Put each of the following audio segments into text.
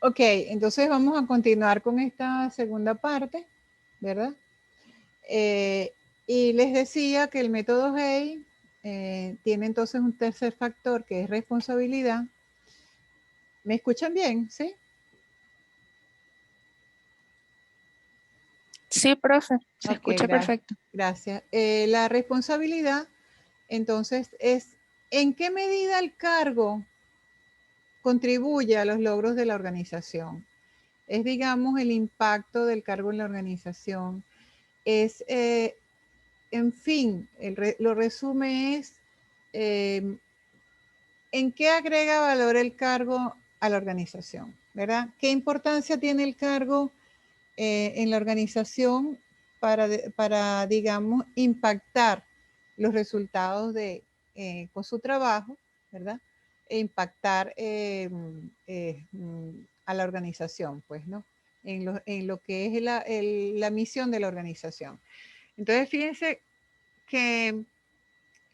Ok, entonces vamos a continuar con esta segunda parte, ¿verdad? Y les decía que el método Hay tiene entonces un tercer factor que es responsabilidad. ¿Me escuchan bien? ¿Sí? Sí, profe, se Ok, escucha perfecto. gracias. La responsabilidad, entonces, es en qué medida el cargo contribuye a los logros de la organización. Es, digamos, el impacto del cargo en la organización. Es, en fin, lo resume es en qué agrega valor el cargo a la organización, ¿verdad? ¿Qué importancia tiene el cargo en la organización para, digamos, impactar los resultados con su trabajo, ¿verdad? E impactar a la organización, pues, ¿no? En lo que es la misión de la organización. Entonces, fíjense que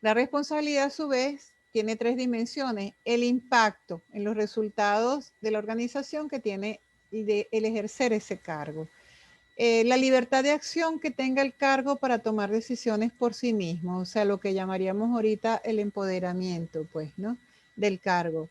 la responsabilidad a su vez tiene tres dimensiones. El impacto en los resultados de la organización que tiene el ejercer ese cargo. La libertad de acción que tenga el cargo para tomar decisiones por sí mismo, o sea, lo que llamaríamos ahorita el empoderamiento, pues, ¿no? Del cargo.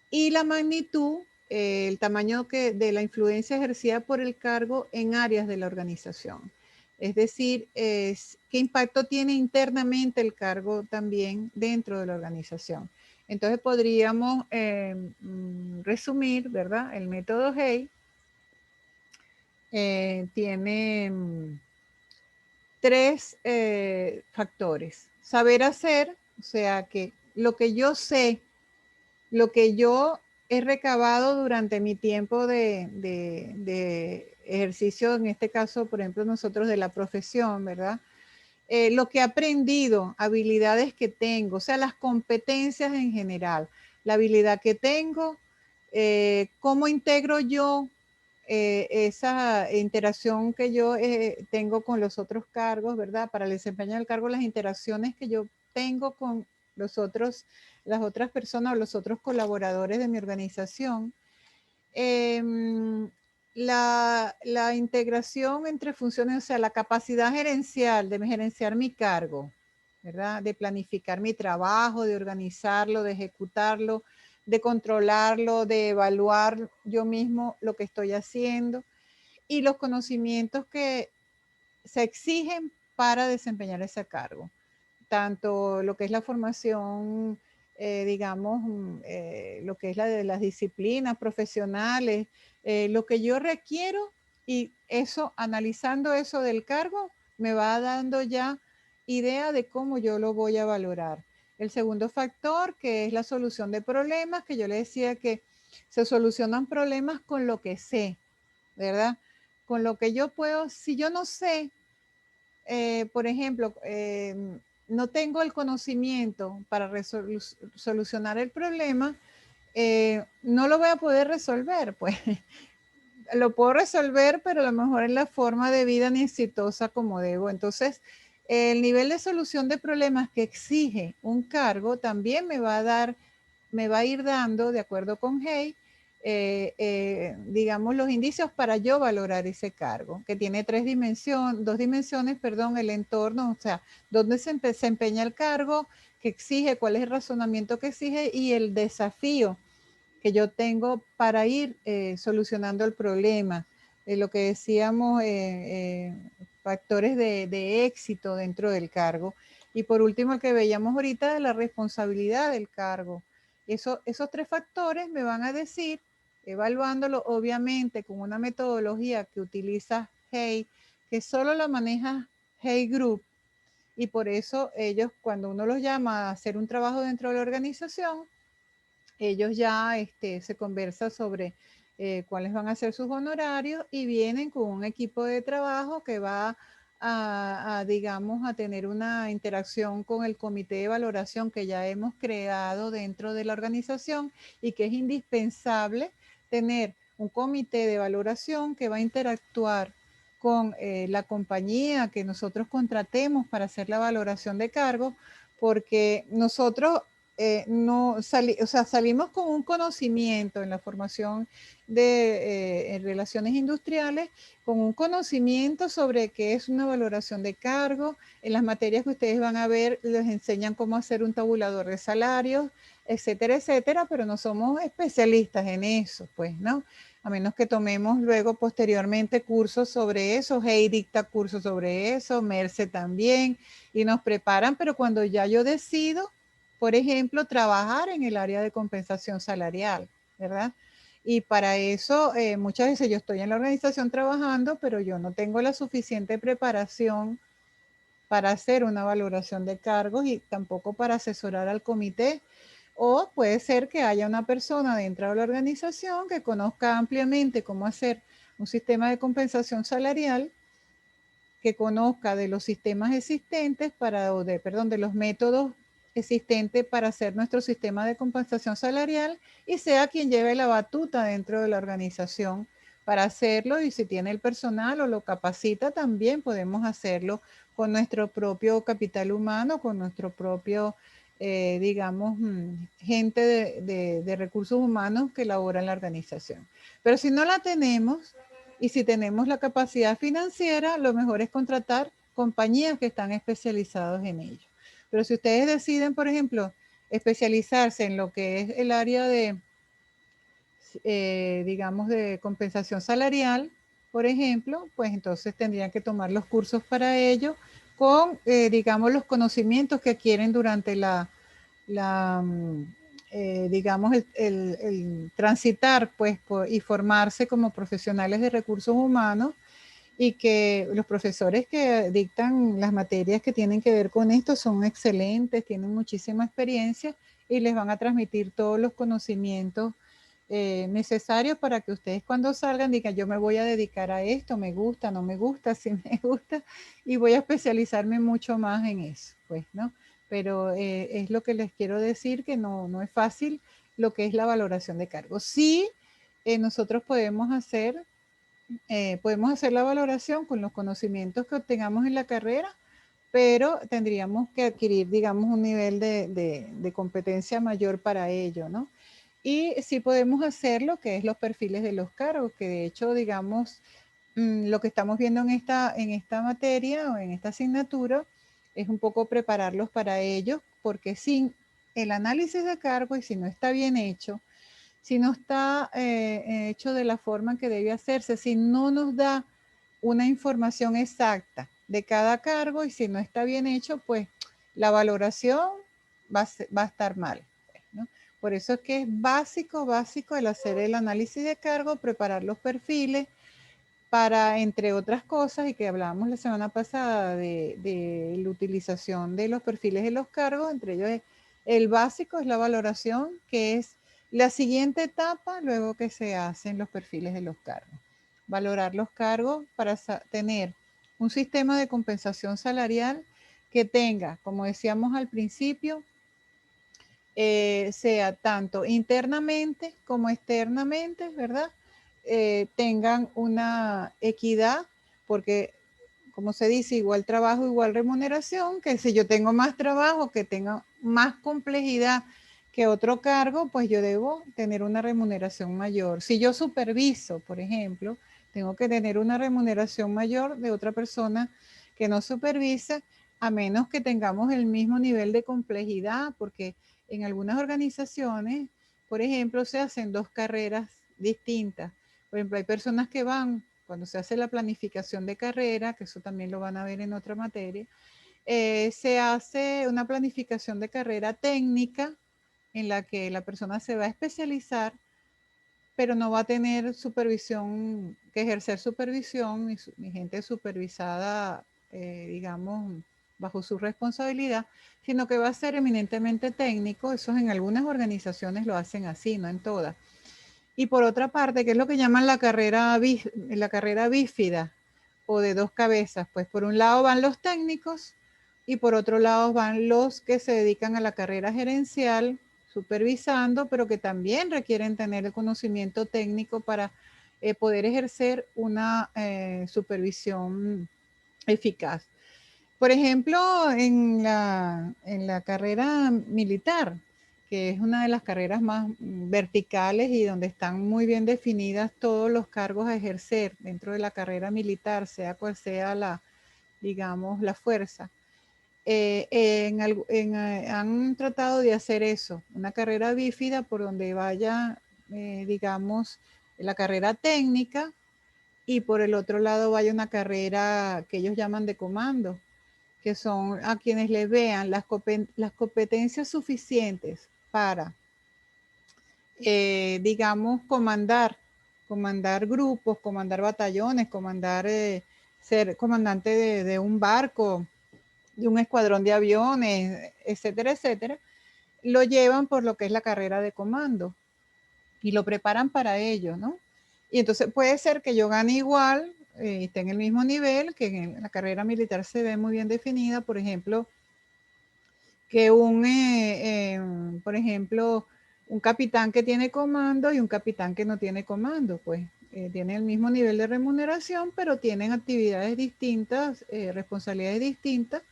Y la magnitud, el tamaño de la influencia ejercida por el cargo en áreas de la organización. Es decir, qué impacto tiene internamente el cargo también dentro de la organización. Entonces podríamos resumir, ¿verdad? El método Hay tiene tres factores. Saber hacer, o sea, que lo que yo sé, lo que yo he recabado durante mi tiempo de ejercicio, en este caso, por ejemplo, nosotros de la profesión, ¿verdad? Lo que he aprendido, habilidades que tengo, o sea, las competencias en general, la habilidad que tengo, cómo integro yo esa interacción que yo tengo con los otros cargos, ¿verdad? Para el desempeño del cargo, las interacciones que yo tengo con las otras personas o los otros colaboradores de mi organización. La integración entre funciones, o sea, la capacidad gerencial de gerenciar mi cargo, ¿verdad? De planificar mi trabajo, de organizarlo, de ejecutarlo, de controlarlo, de evaluar yo mismo lo que estoy haciendo y los conocimientos que se exigen para desempeñar ese cargo. Tanto lo que es la formación, digamos, lo que es la de las disciplinas profesionales, lo que yo requiero y eso, analizando eso del cargo, me va dando ya idea de cómo yo lo voy a valorar. El segundo factor, que es la solución de problemas, que yo le decía que se solucionan problemas con lo que sé, ¿verdad? Con lo que yo puedo, si yo no sé, por ejemplo, no tengo el conocimiento para solucionar el problema, no lo voy a poder resolver, pues lo puedo resolver, pero a lo mejor en la forma de vida ni exitosa como debo. Entonces, el nivel de solución de problemas que exige un cargo también me va a ir dando, de acuerdo con Hay, digamos, los indicios para yo valorar ese cargo, que tiene dos dimensiones, perdón, el entorno, o sea, dónde se desempeña el cargo, que exige, cuál es el razonamiento que exige y el desafío que yo tengo para ir solucionando el problema. Lo que decíamos, factores de éxito dentro del cargo. Y por último, el que veíamos ahorita, la responsabilidad del cargo. Esos tres factores me van a decir, evaluándolo obviamente con una metodología que utiliza Hay, que solo la maneja Hay Group, y por eso ellos, cuando uno los llama a hacer un trabajo dentro de la organización, ellos ya se conversa sobre cuáles van a ser sus honorarios y vienen con un equipo de trabajo que va digamos, a tener una interacción con el comité de valoración que ya hemos creado dentro de la organización y que es indispensable tener un comité de valoración que va a interactuar con la compañía que nosotros contratemos para hacer la valoración de cargos, porque nosotros no salimos con un conocimiento en la formación de en relaciones industriales, con un conocimiento sobre qué es una valoración de cargo. En las materias que ustedes van a ver, les enseñan cómo hacer un tabulador de salarios, etcétera, etcétera, pero no somos especialistas en eso, pues, ¿no? A menos que tomemos luego posteriormente cursos sobre eso. Hey dicta cursos sobre eso, Merce también, y nos preparan, pero cuando ya yo decido, por ejemplo, trabajar en el área de compensación salarial, ¿verdad? Y para eso, muchas veces yo estoy en la organización trabajando, pero yo no tengo la suficiente preparación para hacer una valoración de cargos y tampoco para asesorar al comité. O puede ser que haya una persona dentro de la organización que conozca ampliamente cómo hacer un sistema de compensación salarial, que conozca de los sistemas existentes de los métodos existentes para hacer nuestro sistema de compensación salarial y sea quien lleve la batuta dentro de la organización para hacerlo, y si tiene el personal o lo capacita, también podemos hacerlo con nuestro propio capital humano, con nuestro propio, digamos, gente de recursos humanos que labora en la organización. Pero si no la tenemos, y si tenemos la capacidad financiera, lo mejor es contratar compañías que están especializadas en ello. Pero si ustedes deciden, por ejemplo, especializarse en lo que es el área de, digamos, de compensación salarial, por ejemplo, pues entonces tendrían que tomar los cursos para ello con, digamos, los conocimientos que adquieren durante digamos, el transitar, pues, y formarse como profesionales de recursos humanos, y que los profesores que dictan las materias que tienen que ver con esto son excelentes, tienen muchísima experiencia y les van a transmitir todos los conocimientos necesarios para que ustedes cuando salgan digan: yo me voy a dedicar a esto, me gusta, no me gusta, sí me gusta, y voy a especializarme mucho más en eso, pues, ¿no? Pero es lo que les quiero decir, que no es fácil lo que es la valoración de cargos. Sí, nosotros podemos hacer la valoración con los conocimientos que obtengamos en la carrera, pero tendríamos que adquirir, digamos, un nivel de competencia mayor para ello, ¿no? Y sí podemos hacer lo que es los perfiles de los cargos, que de hecho, digamos, lo que estamos viendo en esta materia o en esta asignatura es un poco prepararlos para ello, porque sin el análisis de cargo, y si no está bien hecho, si no está hecho de la forma que debe hacerse, si no nos da una información exacta de cada cargo, y si no está bien hecho, pues la valoración va a estar mal, ¿no? Por eso es que es básico el hacer el análisis de cargo, preparar los perfiles para, entre otras cosas, y que hablábamos la semana pasada de la utilización de los perfiles de los cargos, entre ellos el básico es la valoración, que es la siguiente etapa luego que se hacen los perfiles de los cargos. Valorar los cargos para tener un sistema de compensación salarial que tenga, como decíamos al principio, sea tanto internamente como externamente, ¿verdad? Tengan una equidad, porque como se dice, igual trabajo, igual remuneración, que si yo tengo más trabajo, que tenga más complejidad que otro cargo, pues yo debo tener una remuneración mayor. Si yo superviso, por ejemplo, tengo que tener una remuneración mayor de otra persona que no supervisa, a menos que tengamos el mismo nivel de complejidad, porque en algunas organizaciones, por ejemplo, se hacen dos carreras distintas. Por ejemplo, hay personas que van, cuando se hace la planificación de carrera, que eso también lo van a ver en otra materia, se hace una planificación de carrera técnica en la que la persona se va a especializar, pero no va a tener supervisión, que ejercer supervisión, ni gente supervisada, digamos, bajo su responsabilidad, sino que va a ser eminentemente técnico. Eso en algunas organizaciones lo hacen así, no en todas. Y por otra parte, que es lo que llaman la carrera bífida o de dos cabezas, pues por un lado van los técnicos y por otro lado van los que se dedican a la carrera gerencial, supervisando, pero que también requieren tener el conocimiento técnico para poder ejercer una supervisión eficaz. Por ejemplo, en la carrera militar, que es una de las carreras más verticales y donde están muy bien definidas todos los cargos a ejercer dentro de la carrera militar, sea cual sea la, digamos, la fuerza. Han tratado de hacer eso, una carrera bífida por donde vaya, digamos, la carrera técnica y por el otro lado vaya una carrera que ellos llaman de comando, que son a quienes les vean las competencias suficientes para, digamos, comandar grupos, comandar batallones, ser comandante de un barco, de un escuadrón de aviones, etcétera, etcétera, lo llevan por lo que es la carrera de comando y lo preparan para ello, ¿no? Y entonces puede ser que yo gane igual, esté en el mismo nivel, que en la carrera militar se ve muy bien definida, por ejemplo, que por ejemplo, un capitán que tiene comando y un capitán que no tiene comando, pues tienen el mismo nivel de remuneración, pero tienen actividades distintas, responsabilidades distintas,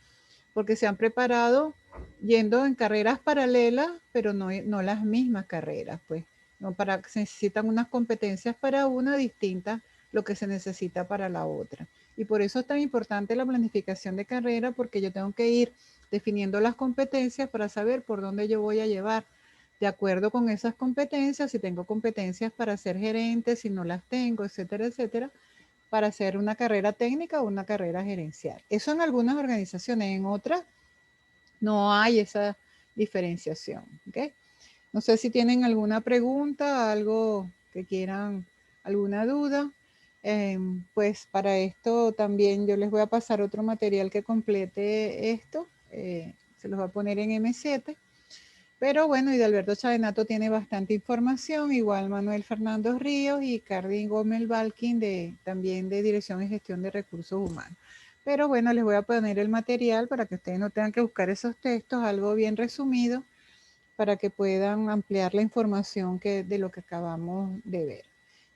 porque se han preparado yendo en carreras paralelas, pero no las mismas carreras, pues. No, se necesitan unas competencias para una distintas lo que se necesita para la otra. Y por eso es tan importante la planificación de carrera, porque yo tengo que ir definiendo las competencias para saber por dónde yo voy a llevar. De acuerdo con esas competencias, si tengo competencias para ser gerente, si no las tengo, etcétera, etcétera, para hacer una carrera técnica o una carrera gerencial. Eso en algunas organizaciones, en otras no hay esa diferenciación. ¿Okay? No sé si tienen alguna pregunta, algo que quieran, alguna duda. Pues para esto también yo les voy a pasar otro material que complete esto. Se los va a poner en M7. Pero bueno, y de Alberto Chavenato tiene bastante información, igual Manuel Fernando Ríos y Cardín Gómez Balkin también de Dirección y Gestión de Recursos Humanos. Pero bueno, les voy a poner el material para que ustedes no tengan que buscar esos textos, algo bien resumido, para que puedan ampliar la información de lo que acabamos de ver.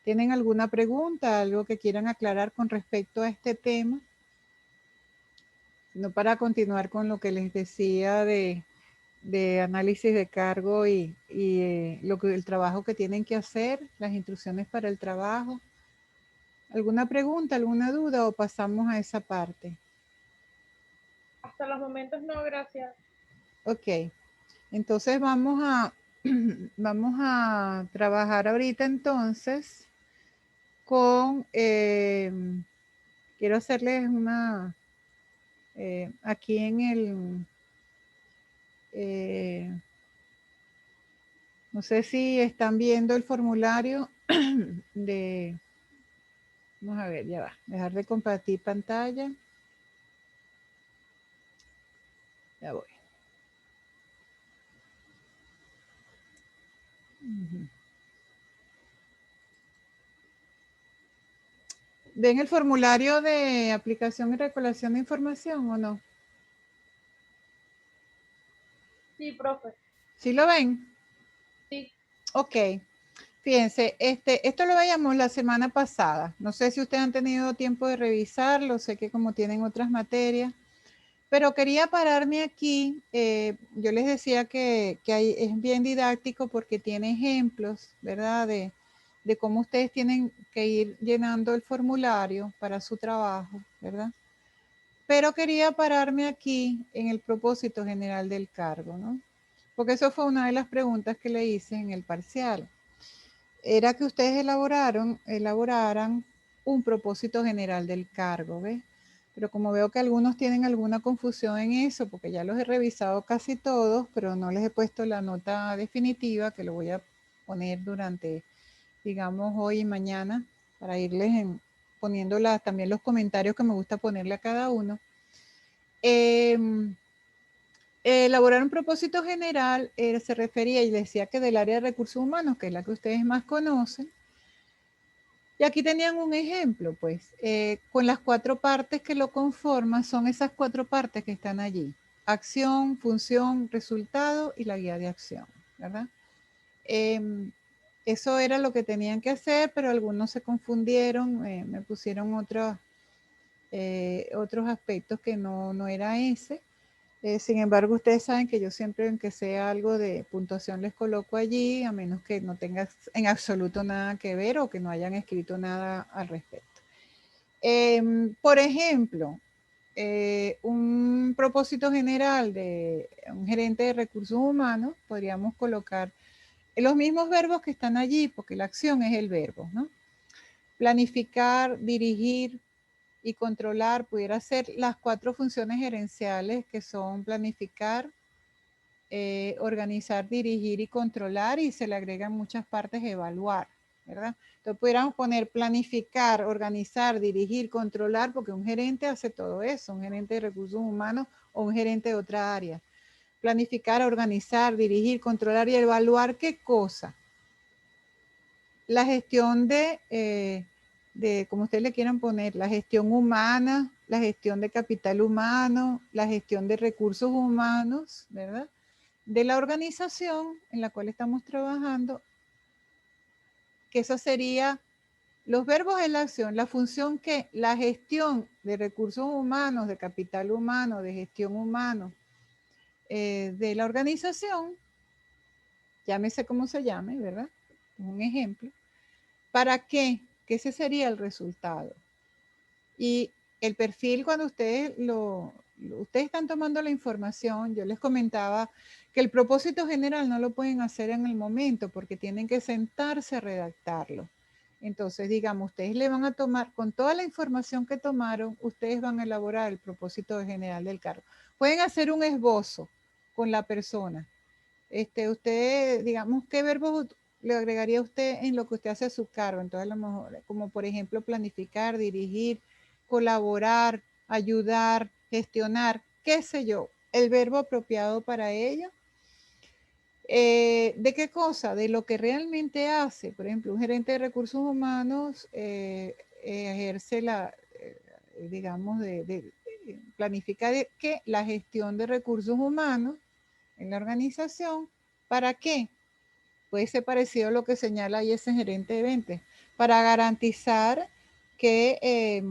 ¿Tienen alguna pregunta, algo que quieran aclarar con respecto a este tema? No, para continuar con lo que les decía de análisis de cargo y el trabajo que tienen que hacer, las instrucciones para el trabajo. ¿Alguna pregunta, alguna duda o pasamos a esa parte? Hasta los momentos no, gracias. Ok, entonces vamos a trabajar ahorita entonces con, quiero hacerles una, aquí en el, no sé si están viendo el formulario de, vamos a ver, ya va, dejar de compartir pantalla. Ya voy. ¿Ven el formulario de aplicación y recolección de información o no? Sí, profe. ¿Sí lo ven? Sí. Ok. Fíjense, esto lo veíamos la semana pasada. No sé si ustedes han tenido tiempo de revisarlo, sé que como tienen otras materias, pero quería pararme aquí. Yo les decía que es bien didáctico porque tiene ejemplos, ¿verdad? De cómo ustedes tienen que ir llenando el formulario para su trabajo, ¿verdad? Pero quería pararme aquí en el propósito general del cargo, ¿no? Porque eso fue una de las preguntas que le hice en el parcial. Era que ustedes elaboraran un propósito general del cargo, ¿ves? Pero como veo que algunos tienen alguna confusión en eso, porque ya los he revisado casi todos, pero no les he puesto la nota definitiva, que lo voy a poner durante, digamos, hoy y mañana, para irles poniendo también los comentarios que me gusta ponerle a cada uno. Elaborar un propósito general se refería y decía que del área de recursos humanos, que es la que ustedes más conocen. Y aquí tenían un ejemplo, pues, con las 4 partes que lo conforman, son esas 4 partes que están allí. Acción, función, resultado y la guía de acción, ¿verdad? Eso era lo que tenían que hacer, pero algunos se confundieron, me pusieron otros aspectos que no era ese. Sin embargo, ustedes saben que yo siempre, aunque sea algo de puntuación, les coloco allí, a menos que no tenga en absoluto nada que ver o que no hayan escrito nada al respecto. Por ejemplo, un propósito general de un gerente de recursos humanos, podríamos colocar los mismos verbos que están allí, porque la acción es el verbo, ¿no? Planificar, dirigir y controlar, pudiera ser las 4 funciones gerenciales que son planificar, organizar, dirigir y controlar, y se le agregan muchas partes evaluar, ¿verdad? Entonces pudiéramos poner planificar, organizar, dirigir, controlar, porque un gerente hace todo eso, un gerente de recursos humanos o un gerente de otra área. Planificar, organizar, dirigir, controlar y evaluar, ¿qué cosa? La gestión de como ustedes le quieran poner, la gestión humana, la gestión de capital humano, la gestión de recursos humanos, ¿verdad? De la organización en la cual estamos trabajando, que eso sería los verbos en la acción, la función que la gestión de recursos humanos, de capital humano, de gestión humano, de la organización, llámese como se llame, ¿verdad? Un ejemplo. ¿Para qué? Que ese sería el resultado. Y el perfil, cuando ustedes están tomando la información, yo les comentaba que el propósito general no lo pueden hacer en el momento porque tienen que sentarse a redactarlo. Entonces, digamos, ustedes le van a tomar, con toda la información que tomaron, ustedes van a elaborar el propósito general del cargo. Pueden hacer un esbozo con la persona. Usted, digamos, ¿qué verbos le agregaría usted en lo que usted hace a su cargo? Entonces, a lo mejor, como por ejemplo, planificar, dirigir, colaborar, ayudar, gestionar, qué sé yo, el verbo apropiado para ello. ¿De qué cosa? De lo que realmente hace. Por ejemplo, un gerente de recursos humanos ejerce digamos, planifica que la gestión de recursos humanos en la organización. ¿Para qué? Puede ser parecido a lo que señala ahí ese gerente de ventas, para garantizar que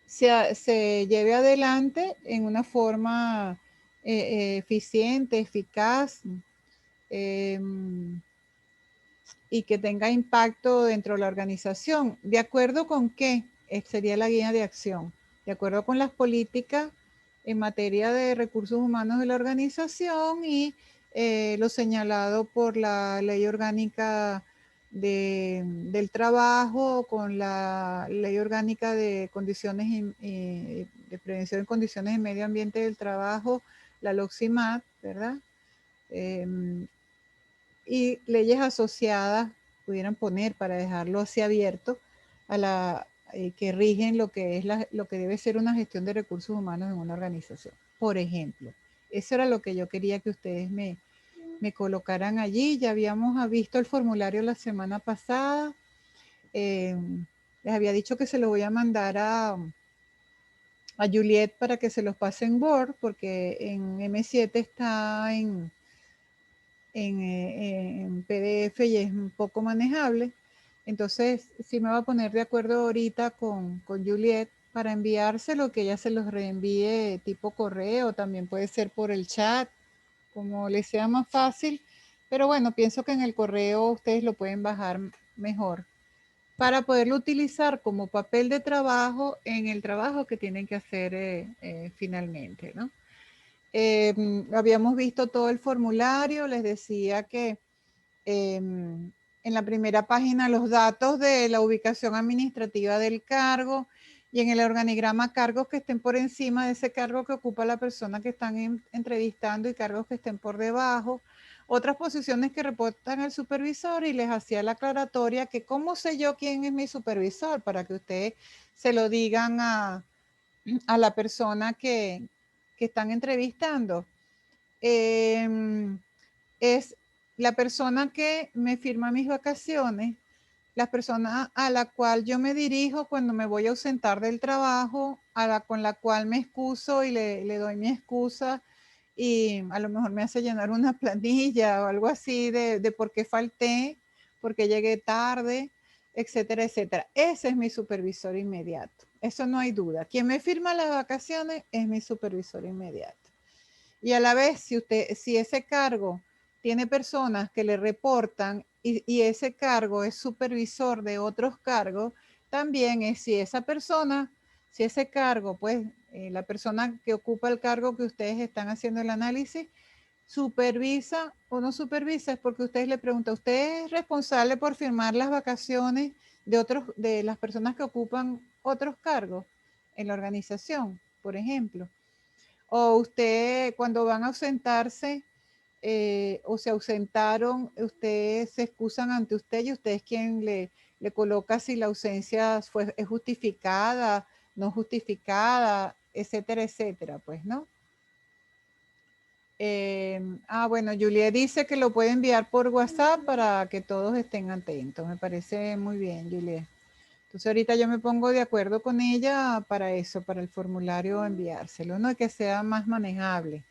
se lleve adelante en una forma eficiente, eficaz, y que tenga impacto dentro de la organización. ¿De acuerdo con qué? Sería la guía de acción. De acuerdo con las políticas en materia de recursos humanos de la organización y lo señalado por la ley orgánica del trabajo, con la ley orgánica de condiciones de prevención de condiciones de medio ambiente del trabajo, la LOXIMAT, ¿verdad? Y leyes asociadas pudieran poner para dejarlo así abierto a la que rigen lo que es lo que debe ser una gestión de recursos humanos en una organización. Por ejemplo, eso era lo que yo quería que ustedes me colocaran allí. Ya habíamos visto el formulario la semana pasada. Les había dicho que se lo voy a mandar a Juliet para que se los pase en Word, porque en M7 está en PDF y es un poco manejable. Entonces, sí me va a poner de acuerdo ahorita con Juliet para enviárselo, que ella se los reenvíe tipo correo, también puede ser por el chat, como les sea más fácil. Pero bueno, pienso que en el correo ustedes lo pueden bajar mejor para poderlo utilizar como papel de trabajo en el trabajo que tienen que hacer finalmente, ¿no? Habíamos visto todo el formulario, les decía que en la primera página los datos de la ubicación administrativa del cargo y en el organigrama cargos que estén por encima de ese cargo que ocupa la persona que están entrevistando y cargos que estén por debajo. Otras posiciones que reportan al supervisor, y les hacía la aclaratoria que cómo sé yo quién es mi supervisor para que ustedes se lo digan a la persona que están entrevistando. Es la persona que me firma mis vacaciones, la persona a la cual yo me dirijo cuando me voy a ausentar del trabajo, con la cual me excuso y le doy mi excusa, y a lo mejor me hace llenar una planilla o algo así de por qué falté, por qué llegué tarde, etcétera, etcétera. Ese es mi supervisor inmediato. Eso no hay duda. Quien me firma las vacaciones es mi supervisor inmediato. Y a la vez, si ese cargo tiene personas que le reportan y ese cargo es supervisor de otros cargos, también es si esa persona, si ese cargo, pues la persona que ocupa el cargo que ustedes están haciendo el análisis, supervisa o no supervisa, es porque ustedes le preguntan, ¿usted es responsable por firmar las vacaciones de las personas que ocupan otros cargos en la organización, por ejemplo? O usted, cuando van a ausentarse o se ausentaron, ustedes se excusan ante usted y usted es quien le coloca si la ausencia es justificada, no justificada, etcétera, etcétera, pues, ¿no? Bueno, Julia dice que lo puede enviar por WhatsApp para que todos estén atentos. Me parece muy bien, Julia. Entonces ahorita yo me pongo de acuerdo con ella para eso, para el formulario enviárselo, ¿no? Y que sea más manejable.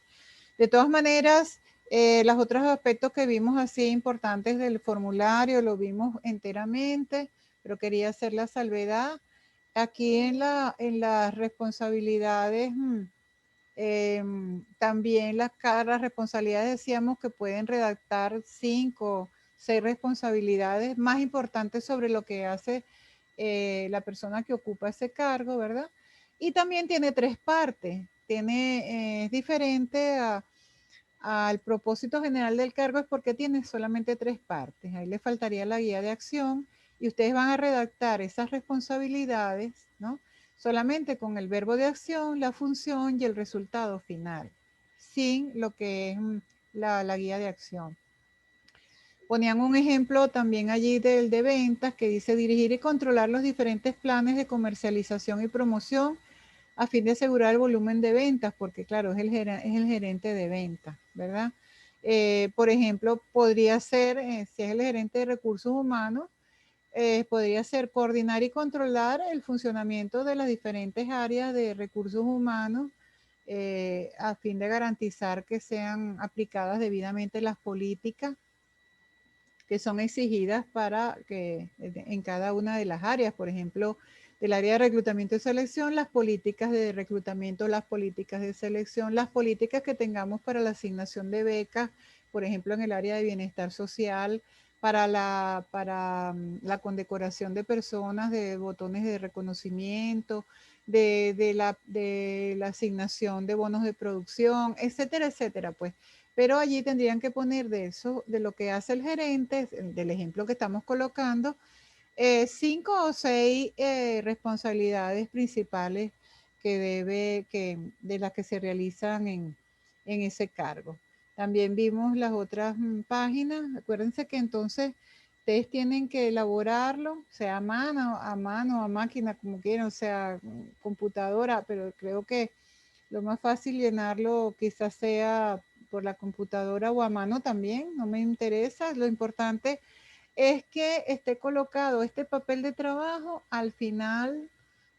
De todas maneras, los otros aspectos que vimos así importantes del formulario, lo vimos enteramente, pero quería hacer la salvedad. Aquí en las responsabilidades, también las responsabilidades decíamos que pueden redactar 5, 6 responsabilidades más importantes sobre lo que hace la persona que ocupa ese cargo, ¿verdad? Y también tiene 3 partes. Es diferente al propósito general del cargo, es porque tiene solamente 3 partes. Ahí le faltaría la guía de acción y ustedes van a redactar esas responsabilidades, ¿no? Solamente con el verbo de acción, la función y el resultado final, sin lo que es la guía de acción. Ponían un ejemplo también allí del de ventas que dice dirigir y controlar los diferentes planes de comercialización y promoción a fin de asegurar el volumen de ventas, porque claro, es el gerente de ventas, ¿verdad? Por ejemplo, podría ser, si es el gerente de recursos humanos, podría ser coordinar y controlar el funcionamiento de las diferentes áreas de recursos humanos a fin de garantizar que sean aplicadas debidamente las políticas que son exigidas para que en cada una de las áreas, por ejemplo, del área de reclutamiento y selección, las políticas de reclutamiento, las políticas de selección, las políticas que tengamos para la asignación de becas, por ejemplo, en el área de bienestar social, para la condecoración de personas, de botones de reconocimiento, de la asignación de bonos de producción, etcétera, etcétera, pues. Pero allí tendrían que poner de eso, de lo que hace el gerente, del ejemplo que estamos colocando, 5 o 6 responsabilidades principales de las que se realizan en ese cargo. También vimos las otras páginas. Acuérdense que entonces ustedes tienen que elaborarlo, sea a mano, a máquina, como quieran, o sea, computadora, pero creo que lo más fácil llenarlo quizás sea por la computadora o a mano también, no me interesa. Lo importante es que esté colocado este papel de trabajo al final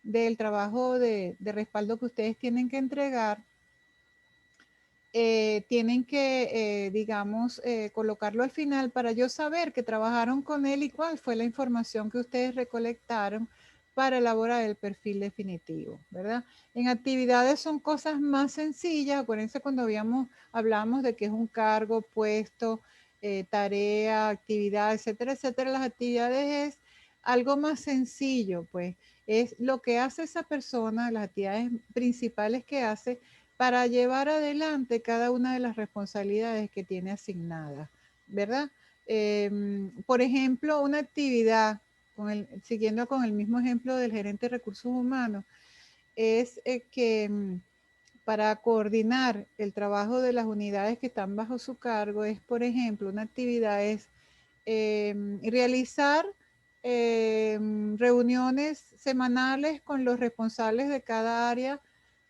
del trabajo de respaldo que ustedes tienen que entregar. Tienen que, digamos, colocarlo al final para yo saber que trabajaron con él y cuál fue la información que ustedes recolectaron para elaborar el perfil definitivo, ¿verdad? En actividades son cosas más sencillas. Acuérdense cuando hablamos de que es un cargo, puesto, tarea, actividad, etcétera, etcétera. Las actividades es algo más sencillo, pues es lo que hace esa persona, las actividades principales que hace para llevar adelante cada una de las responsabilidades que tiene asignadas, ¿verdad? Por ejemplo, una actividad, siguiendo con el mismo ejemplo del gerente de recursos humanos, es que para coordinar el trabajo de las unidades que están bajo su cargo es, por ejemplo, una actividad es realizar reuniones semanales con los responsables de cada área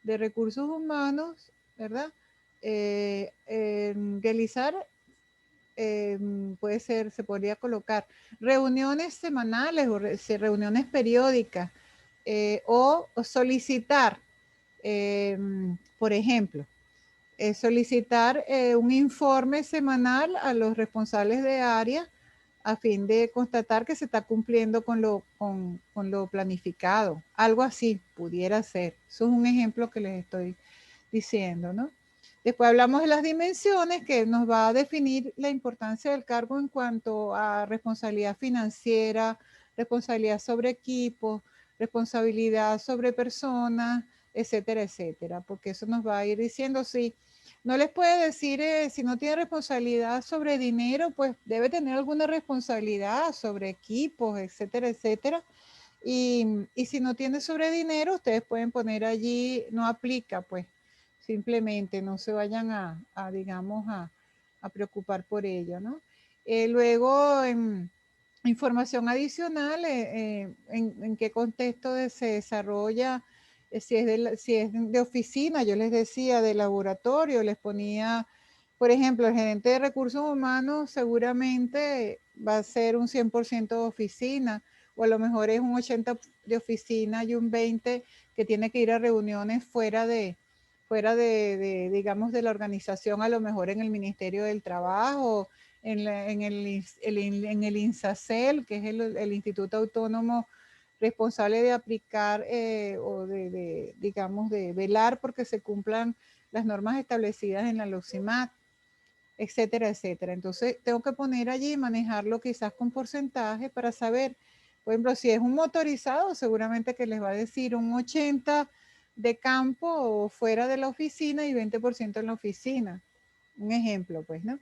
de recursos humanos, ¿verdad? Realizar, puede ser, se podría colocar reuniones semanales o reuniones periódicas o solicitar, por ejemplo, solicitar un informe semanal a los responsables de área a fin de constatar que se está cumpliendo con lo planificado. Algo así pudiera ser. Eso es un ejemplo que les estoy diciendo, ¿no? Después hablamos de las dimensiones, que nos va a definir la importancia del cargo en cuanto a responsabilidad financiera, responsabilidad sobre equipos, responsabilidad sobre personas, etcétera, etcétera, porque eso nos va a ir diciendo si no les puede decir, si no tiene responsabilidad sobre dinero, pues debe tener alguna responsabilidad sobre equipos, etcétera, etcétera. Y si no tiene sobre dinero, ustedes pueden poner allí, no aplica, pues simplemente no se vayan digamos, a preocupar por ello, ¿no? Luego, información adicional, en qué contexto se desarrolla, si es de oficina, yo les decía, de laboratorio, les ponía, por ejemplo, el gerente de recursos humanos seguramente va a ser un 100% de oficina, o a lo mejor es un 80% de oficina y un 20% que tiene que ir a reuniones fuera de, digamos, de la organización, a lo mejor en el Ministerio del Trabajo, en el INSACEL, que es el Instituto Autónomo responsable de aplicar o digamos, de velar porque se cumplan las normas establecidas en la LOCIMAT, etcétera, etcétera. Entonces, tengo que poner allí, manejarlo quizás con porcentaje para saber, por ejemplo, si es un motorizado, seguramente que les va a decir un 80% de campo o fuera de la oficina y 20% en la oficina. Un ejemplo, pues, ¿no?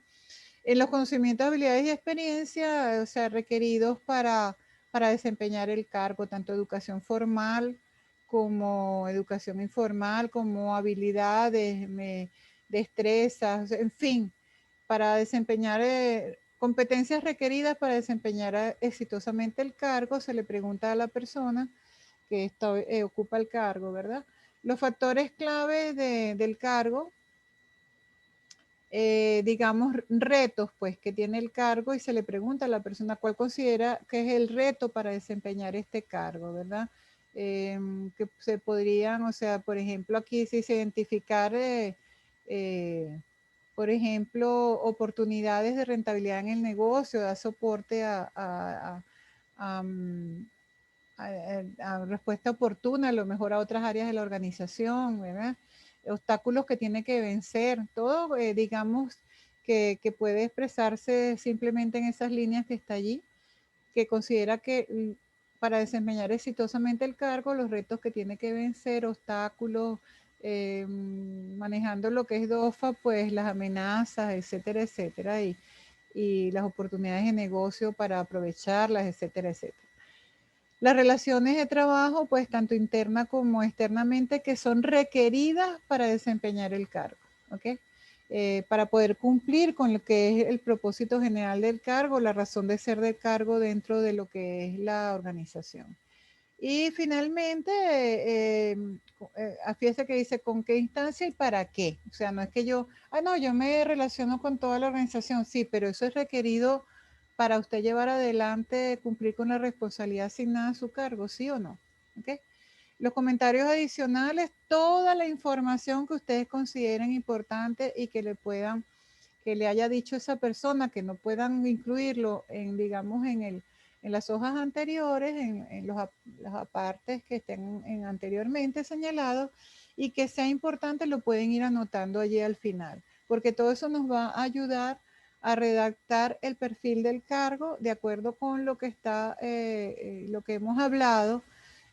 En los conocimientos, habilidades y experiencia, o sea, requeridos para desempeñar el cargo, tanto educación formal como educación informal, como habilidades, destrezas, en fin, para desempeñar competencias requeridas para desempeñar exitosamente el cargo, se le pregunta a la persona que ocupa el cargo, ¿verdad? Los factores clave del cargo, digamos, retos, pues, que tiene el cargo y se le pregunta a la persona cuál considera que es el reto para desempeñar este cargo, ¿verdad? Que se podrían, o sea, por ejemplo, aquí sí se identificar, por ejemplo, oportunidades de rentabilidad en el negocio, da soporte a respuesta oportuna, a lo mejor a otras áreas de la organización, ¿verdad? Obstáculos que tiene que vencer, todo, digamos, que puede expresarse simplemente en esas líneas que está allí, que considera que para desempeñar exitosamente el cargo, los retos que tiene que vencer, obstáculos, manejando lo que es DOFA, pues las amenazas, etcétera, etcétera, y las oportunidades de negocio para aprovecharlas, etcétera, etcétera. Las relaciones de trabajo, pues tanto interna como externamente, que son requeridas para desempeñar el cargo, ¿ok? Para poder cumplir con lo que es el propósito general del cargo, la razón de ser del cargo dentro de lo que es la organización. Y finalmente, fíjese que dice con qué instancia y para qué. O sea, no es que yo me relaciono con toda la organización, sí, pero eso es requerido para usted llevar adelante, cumplir con la responsabilidad asignada a su cargo, ¿sí o no? ¿Okay? Los comentarios adicionales, toda la información que ustedes consideren importante y que le haya dicho esa persona, que no puedan incluirlo en, digamos, en las hojas anteriores, en los apartes que estén anteriormente señalados, y que sea importante, lo pueden ir anotando allí al final, porque todo eso nos va a ayudar a redactar el perfil del cargo de acuerdo con lo que está, lo que hemos hablado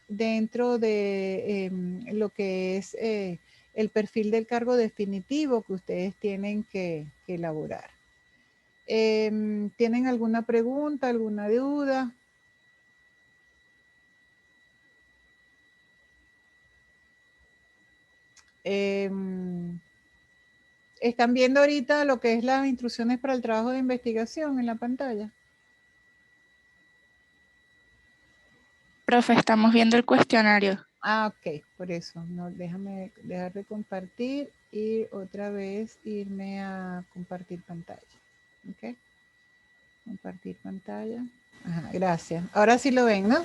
dentro de lo que es el perfil del cargo definitivo que ustedes tienen que elaborar. ¿Tienen alguna pregunta, alguna duda? ¿Están viendo ahorita lo que es las instrucciones para el trabajo de investigación en la pantalla? Profe, estamos viendo el cuestionario. Ah, ok, por eso. No, déjame dejar de compartir y otra vez irme a compartir pantalla. Ok. Compartir pantalla. Ajá, gracias. Ahora sí lo ven, ¿no?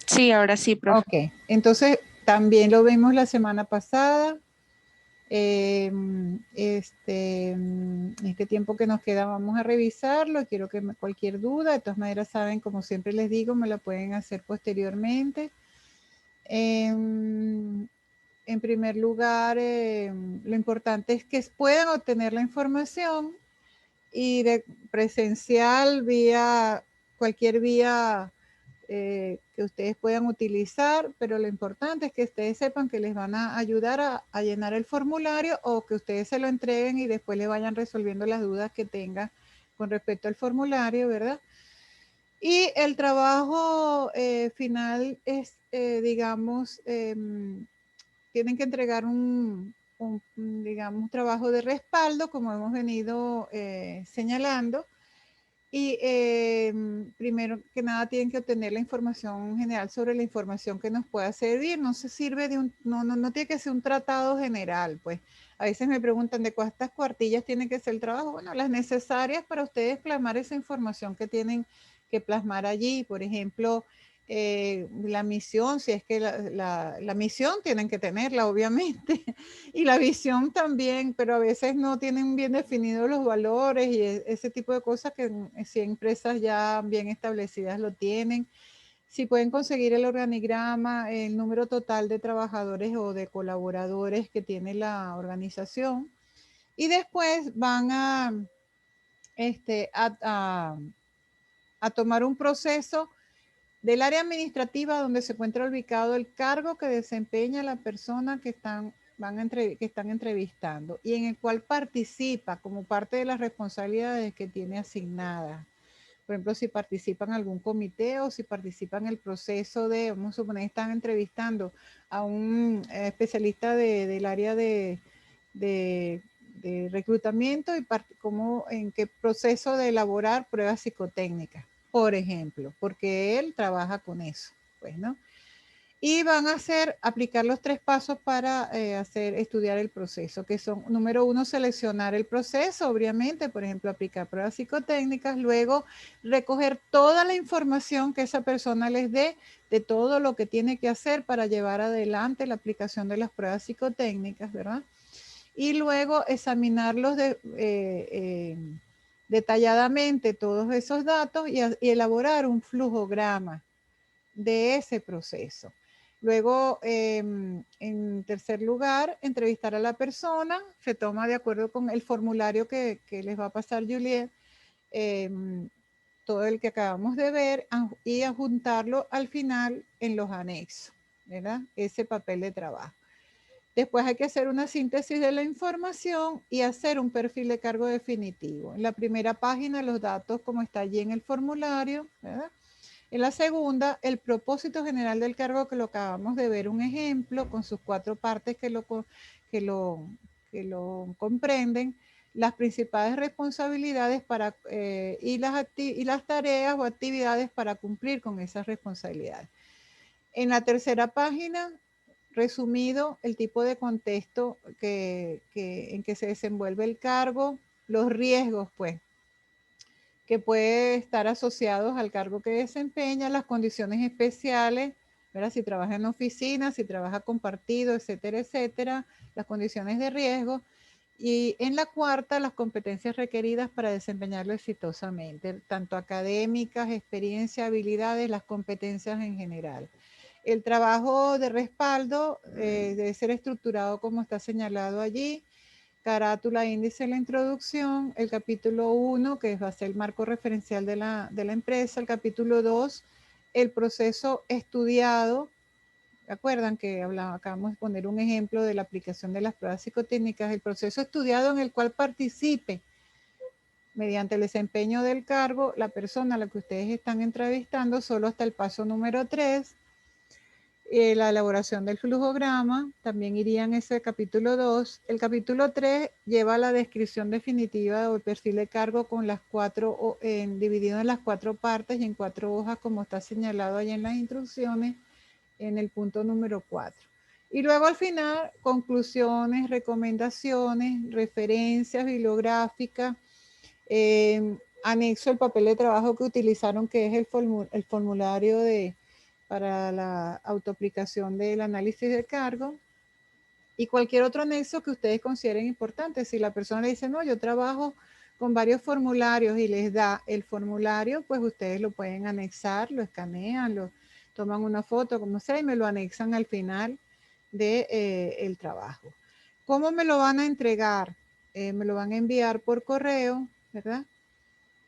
Sí, ahora sí, profe. Ok, entonces también lo vimos la semana pasada. Este tiempo que nos queda vamos a revisarlo. Quiero que cualquier duda, de todas maneras saben, como siempre les digo, me la pueden hacer posteriormente. en primer lugar, lo importante es que puedan obtener la información y de presencial, vía cualquier vía que ustedes puedan utilizar, pero lo importante es que ustedes sepan que les van a ayudar a llenar el formulario o que ustedes se lo entreguen y después le vayan resolviendo las dudas que tengan con respecto al formulario, ¿verdad? Y el trabajo final es, digamos, tienen que entregar digamos, un trabajo de respaldo, como hemos venido señalando. Y primero que nada tienen que obtener la información general sobre la información que nos pueda servir. No se sirve de no tiene que ser un tratado general, pues. A veces me preguntan de cuántas cuartillas tiene que ser el trabajo. Bueno, las necesarias para ustedes plasmar esa información que tienen que plasmar allí. Por ejemplo, la misión, si es que la misión tienen que tenerla, obviamente, y la visión también, pero a veces no tienen bien definidos los valores y ese tipo de cosas que si empresas ya bien establecidas lo tienen. Si pueden conseguir el organigrama, el número total de trabajadores o de colaboradores que tiene la organización. Y después van a tomar un proceso del área administrativa donde se encuentra ubicado el cargo que desempeña la persona que están entrevistando y en el cual participa como parte de las responsabilidades que tiene asignadas. Por ejemplo, si participa en algún comité o si participa en el proceso de, vamos a suponer, están entrevistando a un especialista del área de reclutamiento y en qué proceso de elaborar pruebas psicotécnicas, por ejemplo, porque él trabaja con eso, pues, ¿no? Y van a aplicar los 3 pasos para estudiar el proceso, que son, número 1, seleccionar el proceso, obviamente, por ejemplo, aplicar pruebas psicotécnicas, luego recoger toda la información que esa persona les dé de todo lo que tiene que hacer para llevar adelante la aplicación de las pruebas psicotécnicas, ¿verdad? Y luego examinarlos detalladamente todos esos datos y elaborar un flujograma de ese proceso. Luego, en tercer lugar, entrevistar a la persona, se toma de acuerdo con el formulario que les va a pasar Juliet, todo el que acabamos de ver, y adjuntarlo al final en los anexos, ¿verdad? Ese papel de trabajo. Después hay que hacer una síntesis de la información y hacer un perfil de cargo definitivo. En la primera página, los datos como está allí en el formulario, ¿verdad? En la segunda, el propósito general del cargo, que lo acabamos de ver un ejemplo con sus 4 partes que lo comprenden, las principales responsabilidades y las tareas o actividades para cumplir con esas responsabilidades. En la tercera página, resumido, el tipo de contexto en que se desenvuelve el cargo, los riesgos, pues, que puede estar asociados al cargo que desempeña, las condiciones especiales, ¿verdad? Si trabaja en oficina, si trabaja compartido, etcétera, etcétera, las condiciones de riesgo. Y en la cuarta, las competencias requeridas para desempeñarlo exitosamente, tanto académicas, experiencia, habilidades, las competencias en general. El trabajo de respaldo debe ser estructurado como está señalado allí. Carátula, índice, la introducción, el capítulo 1, que va a ser el marco referencial de la empresa, el capítulo 2, el proceso estudiado. ¿Recuerdan que acabamos de poner un ejemplo de la aplicación de las pruebas psicotécnicas? El proceso estudiado en el cual participe mediante el desempeño del cargo la persona a la que ustedes están entrevistando, solo hasta el paso número 3. La elaboración del flujograma, también iría en ese capítulo 2. El capítulo 3 lleva la descripción definitiva o el perfil de cargo con las 4, dividido en las 4 partes y en 4 hojas, como está señalado ahí en las instrucciones, en el punto número 4. Y luego al final, conclusiones, recomendaciones, referencias bibliográficas, anexo el papel de trabajo que utilizaron, que es el formulario para la autoaplicación del análisis de cargo, y cualquier otro anexo que ustedes consideren importante. Si la persona le dice, no, yo trabajo con varios formularios y les da el formulario, pues ustedes lo pueden anexar, lo escanean, lo toman una foto, como sea, y me lo anexan al final de el trabajo. ¿Cómo me lo van a entregar? Me lo van a enviar por correo, ¿verdad?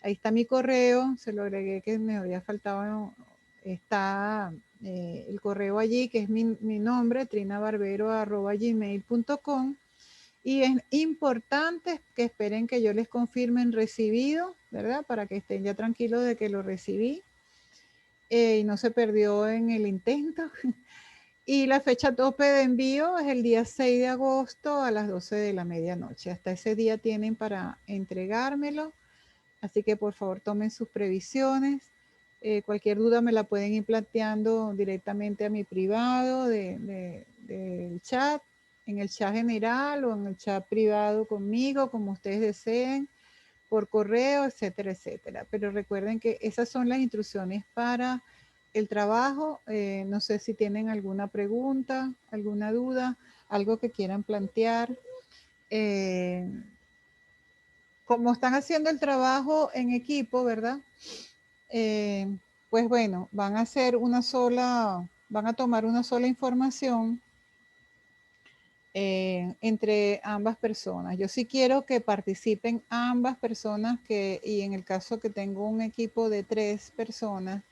Ahí está mi correo, se lo agregué que me había faltado, está el correo allí, que es mi nombre, trinabarbero@gmail.com. Y es importante que esperen que yo les confirme en recibido, ¿verdad? Para que estén ya tranquilos de que lo recibí y no se perdió en el intento. Y la fecha tope de envío es el día 6 de agosto a las 12 de la medianoche. Hasta ese día tienen para entregármelo. Así que por favor tomen sus previsiones. Cualquier duda me la pueden ir planteando directamente a mi privado del chat, en el chat general o en el chat privado conmigo, como ustedes deseen, por correo, etcétera, etcétera. Pero recuerden que esas son las instrucciones para el trabajo. No sé si tienen alguna pregunta, alguna duda, algo que quieran plantear. Como están haciendo el trabajo en equipo, ¿verdad? Pues bueno, van a tomar una sola información entre ambas personas. Yo sí quiero que participen ambas personas y en el caso que tengo un equipo de 3 personas,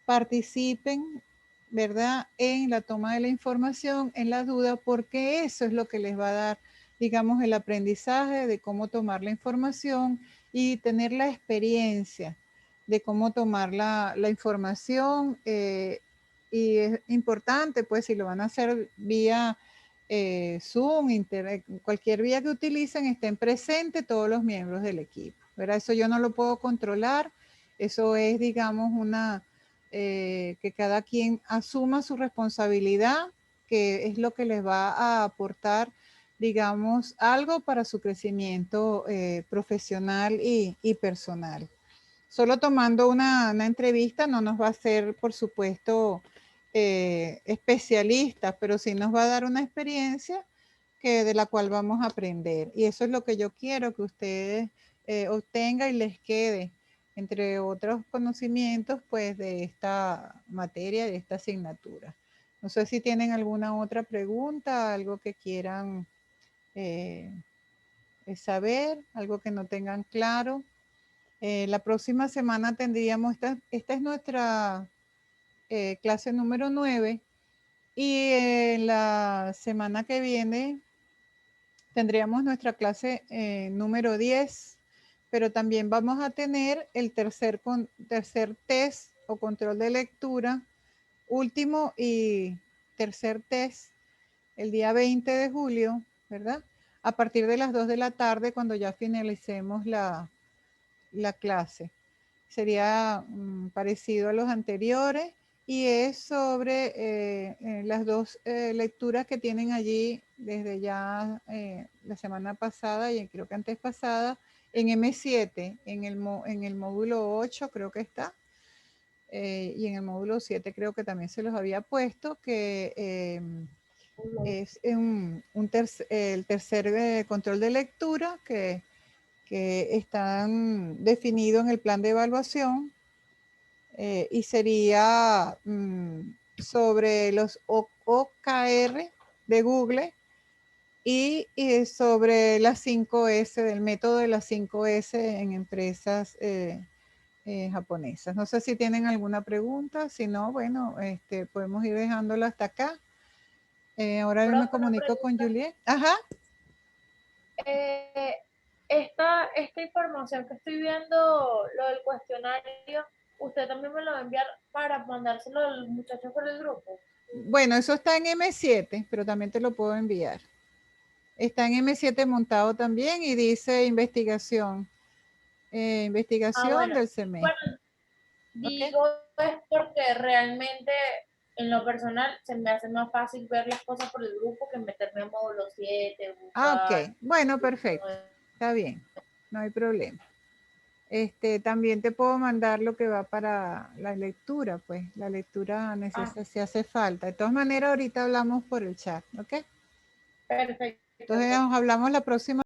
participen, ¿verdad? En la toma de la información, en la duda, porque eso es lo que les va a dar, digamos, el aprendizaje de cómo tomar la información y tener la experiencia de cómo tomar la información. Y es importante, pues, si lo van a hacer vía Zoom, Internet, cualquier vía que utilicen, estén presentes todos los miembros del equipo, ¿verdad? Eso yo no lo puedo controlar. Eso es, digamos, que cada quien asuma su responsabilidad, que es lo que les va a aportar, digamos, algo para su crecimiento profesional y personal. Solo tomando una entrevista no nos va a hacer, por supuesto, especialistas, pero sí nos va a dar una experiencia de la cual vamos a aprender. Y eso es lo que yo quiero que ustedes obtengan y les quede, entre otros conocimientos, pues, de esta materia, de esta asignatura. No sé si tienen alguna otra pregunta, algo que quieran saber, algo que no tengan claro. La próxima semana tendríamos, esta es nuestra clase número 9, y la semana que viene tendríamos nuestra clase número 10, pero también vamos a tener el tercer test o control de lectura, último y tercer test, el día 20 de julio, ¿verdad? A partir de las 2 de la tarde, cuando ya finalicemos la clase. Sería parecido a los anteriores y es sobre las 2 lecturas que tienen allí desde ya la semana pasada y creo que antes pasada en M7, en el módulo 8 creo que está, y en el módulo 7 creo que también se los había puesto, que es el tercer control de lectura que están definidos en el plan de evaluación, y sería sobre los OKR de Google y sobre las 5S, del método de las 5S en empresas japonesas. No sé si tienen alguna pregunta, si no, bueno, podemos ir dejándola hasta acá. Ahora yo me comunico con Juliet. Ajá. Esta información que estoy viendo, lo del cuestionario, ¿usted también me lo va a enviar para mandárselo a los muchachos por el grupo? Bueno, eso está en M7, pero también te lo puedo enviar. Está en M7 montado también y dice investigación. Investigación del semestre. Bueno, digo es porque realmente en lo personal se me hace más fácil ver las cosas por el grupo que meterme en módulo 7. Ok, bueno, perfecto. Está bien, no hay problema. También te puedo mandar lo que va para la lectura, pues la lectura si hace falta. De todas maneras, ahorita hablamos por el chat, ¿ok? Perfecto. Entonces nos hablamos la próxima